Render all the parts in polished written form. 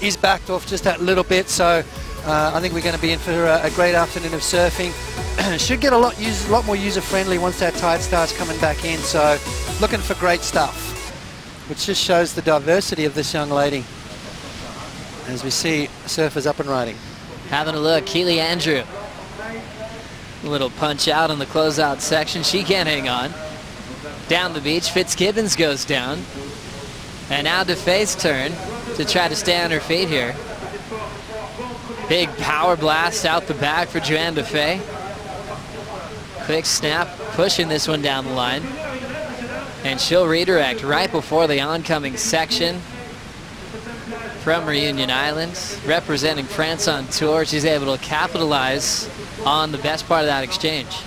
is backed off just that little bit, so I think we're going to be in for a great afternoon of surfing. Should get a lot more user-friendly once that tide starts coming back in, so looking for great stuff, which just shows the diversity of this young lady as we see surfers up and riding. Having a look, Keely Andrew. A little punch out on the closeout section. She can't hang on. Down the beach, Fitzgibbons goes down. And now Defay's turn to try to stay on her feet here. Big power blast out the back for Johanne Defay. Quick snap, pushing this one down the line. And she'll redirect right before the oncoming section. From Reunion Islands, representing France on tour, she's able to capitalize on the best part of that exchange.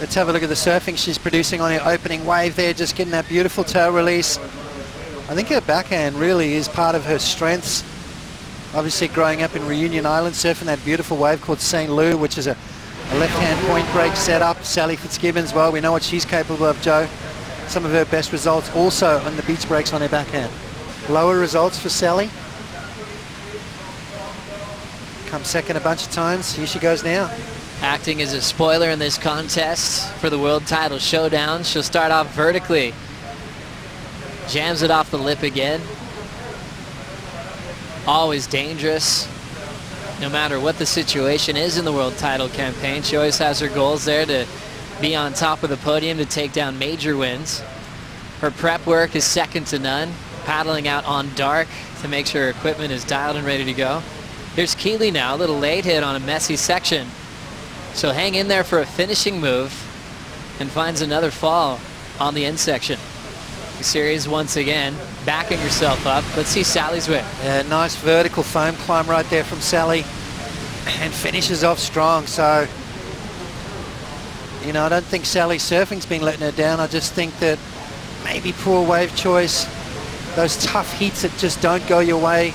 Let's have a look at the surfing she's producing on her opening wave there, just getting that beautiful tail release. I think her backhand really is part of her strengths. Obviously growing up in Reunion Islands, surfing that beautiful wave called St. Lou, which is a left-hand point break setup. Sally Fitzgibbons, well, we know what she's capable of, Joe. Some of her best results also on the beach breaks on her backhand. Lower results for Sally. Come second a bunch of times. Here she goes now. Acting as a spoiler in this contest for the world title showdown. She'll start off vertically. Jams it off the lip again. Always dangerous. No matter what the situation is in the world title campaign, she always has her goals there to be on top of the podium to take down major wins. Her prep work is second to none. Paddling out on dark to make sure her equipment is dialed and ready to go. Here's Keely now, a little late hit on a messy section. She'll hang in there for a finishing move and finds another fall on the end section. The series once again, backing herself up. Let's see Sally's way. Yeah, nice vertical foam climb right there from Sally, and finishes off strong. So, you know, I don't think Sally's surfing's been letting her down. I just think that maybe poor wave choice. Those tough heats that just don't go your way.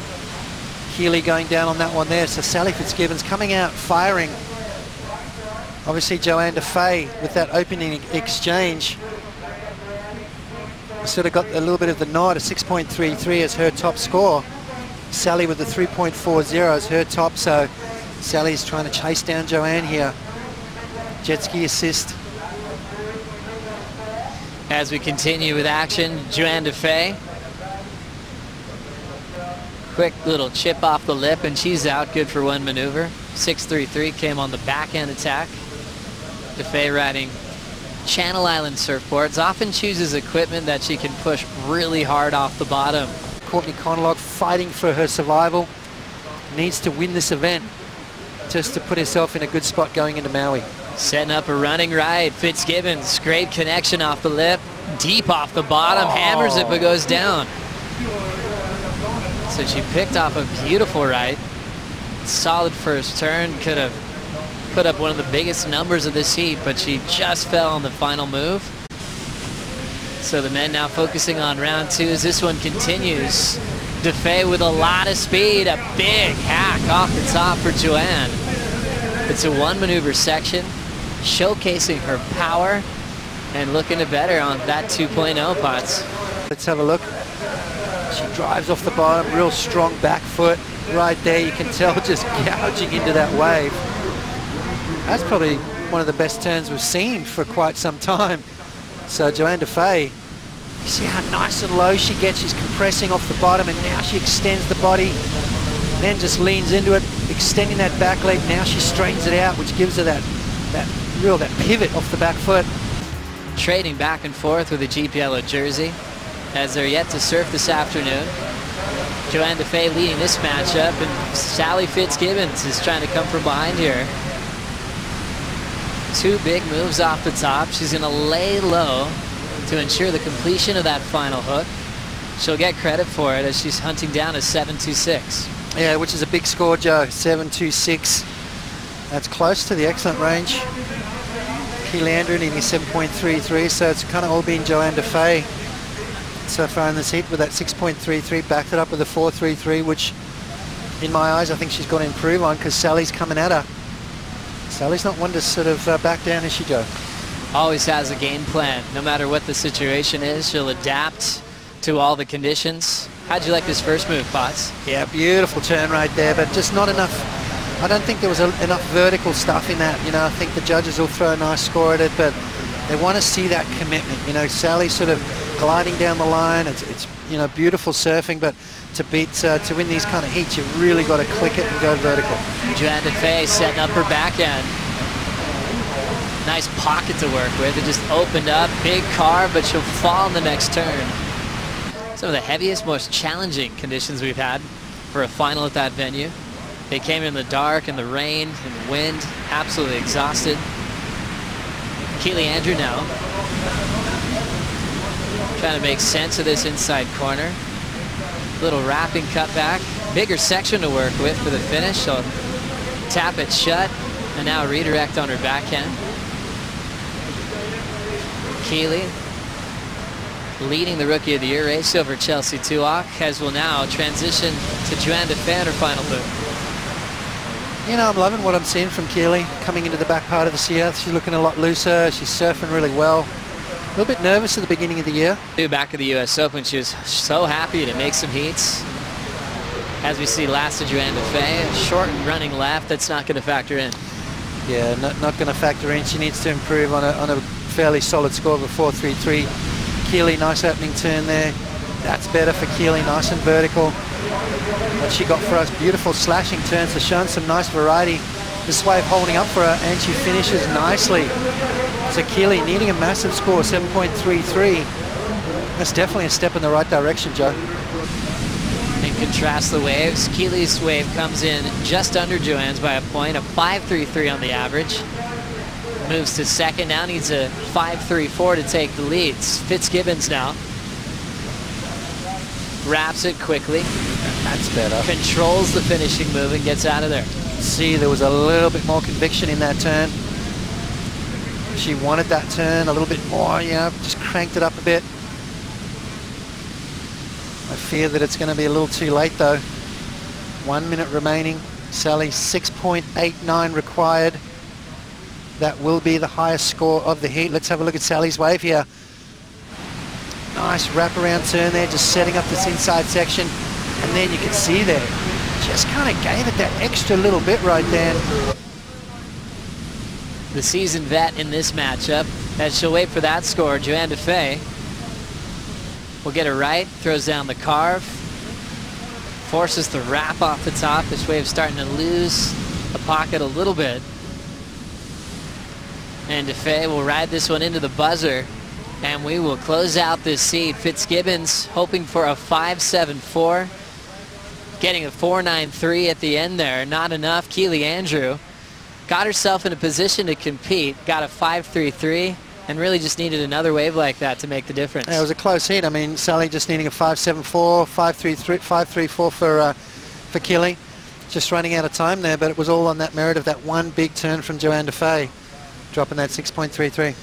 Keely going down on that one there. So Sally Fitzgibbons coming out firing. Obviously Johanne Defay with that opening exchange sort of got a little bit of the nod. A 6.33 as her top score. Sally with the 3.40 as her top. So Sally's trying to chase down Johanne here. Jet ski assist. As we continue with action, Johanne Defay. Quick little chip off the lip and she's out, good for one maneuver. 6.33 came on the backhand attack. Defay riding Channel Island surfboards, often chooses equipment that she can push really hard off the bottom. Courtney Conlogue fighting for her survival. Needs to win this event just to put herself in a good spot going into Maui. Setting up a running ride. Fitzgibbons, great connection off the lip. Deep off the bottom, hammers it but goes down. So she picked off a beautiful ride. Solid first turn, could have put up one of the biggest numbers of this heat, but she just fell on the final move. So the men now focusing on round two as this one continues. Defay with a lot of speed, a big hack off the top for Johanne. It's a one maneuver section, showcasing her power and looking to better on that 2.0 pots. Let's have a look. She drives off the bottom, real strong back foot right there. You can tell just gouging into that wave. That's probably one of the best turns we've seen for quite some time. So Johanne Defay, you see how nice and low she gets. She's compressing off the bottom and now she extends the body, then just leans into it, extending that back leg. Now she straightens it out, which gives her that pivot off the back foot. Trading back and forth with a Jeep yellow jersey as they're yet to surf this afternoon. Johanne Defay leading this matchup, and Sally Fitzgibbons is trying to come from behind here. Two big moves off the top. She's going to lay low to ensure the completion of that final hook. She'll get credit for it as she's hunting down a 7.26. Yeah, which is a big score, Joe. 7.26. That's close to the excellent range. Keely Andrew needing 7.33, so it's kind of all been Johanne Defay so far in this heat with that 6.33, backed it up with a 4.33, which in my eyes I think she's got to improve on because Sally's coming at her. Sally's not one to sort of back down as she goes. Always has a game plan. No matter what the situation is, she'll adapt to all the conditions. How'd you like this first move, Potts? Yeah, beautiful turn right there, but just not enough. I don't think there was enough vertical stuff in that. You know, I think the judges will throw a nice score at it, but they want to see that commitment. You know, Sally sort of gliding down the line. It's you know, beautiful surfing, but to win these kind of heats, you really got to click it and go vertical. Johanne Defay setting up her backhand. Nice pocket to work with. It just opened up, big carve, but she'll fall in the next turn. Some of the heaviest, most challenging conditions we've had for a final at that venue. They came in the dark and the rain and the wind, absolutely exhausted. Keely Andrew now trying to make sense of this inside corner. Little wrapping cutback, bigger section to work with for the finish. She'll tap it shut and now redirect on her backhand. Keely leading the Rookie of the Year race over Chelsea Tuock, as will now transition to Johanne Defay on her final move. You know, I'm loving what I'm seeing from Keely coming into the back part of this year. She's looking a lot looser. She's surfing really well. A little bit nervous at the beginning of the year. Back at the U.S. Open, she was so happy to make some heats. As we see last to Johanne Defay, a short running left that's not going to factor in. Yeah, not going to factor in. She needs to improve on a fairly solid score of a 4.33. Keely, nice opening turn there. That's better for Keely, nice and vertical. What she got for us, beautiful slashing turns, so showing some nice variety. This wave holding up for her, and she finishes nicely. So Keely needing a massive score, 7.33. That's definitely a step in the right direction, Joe. In contrast the waves, Keely's wave comes in just under Johanne's by a point, a 5.33 on the average. Moves to second now, needs a 5.34 to take the leads. Fitzgibbons now. Wraps it quickly. That's better. Controls the finishing move and gets out of there. See, there was a little bit more conviction in that turn. She wanted that turn a little bit more, you know, just cranked it up a bit. I fear that it's going to be a little too late though. 1 minute remaining. Sally, 6.89 required. That will be the highest score of the heat. Let's have a look at Sally's wave here. Nice wraparound turn there, just setting up this inside section. And then you can see there, just kind of gave it that extra little bit right there. The seasoned vet in this matchup, as she'll wait for that score, Johanne Defay will get it right, throws down the carve, forces the wrap off the top. This wave's starting to lose the pocket a little bit. And Defay will ride this one into the buzzer, and we will close out this seed. Fitzgibbons hoping for a 5.74, getting a 4.93 at the end there. Not enough. Keely Andrew got herself in a position to compete, got a 5.33, and really just needed another wave like that to make the difference. Yeah, it was a close heat. I mean, Sally just needing a 5.74, 5.34 for Keely. Just running out of time there, but it was all on that merit of that one big turn from Johanne Defay, dropping that 6.33.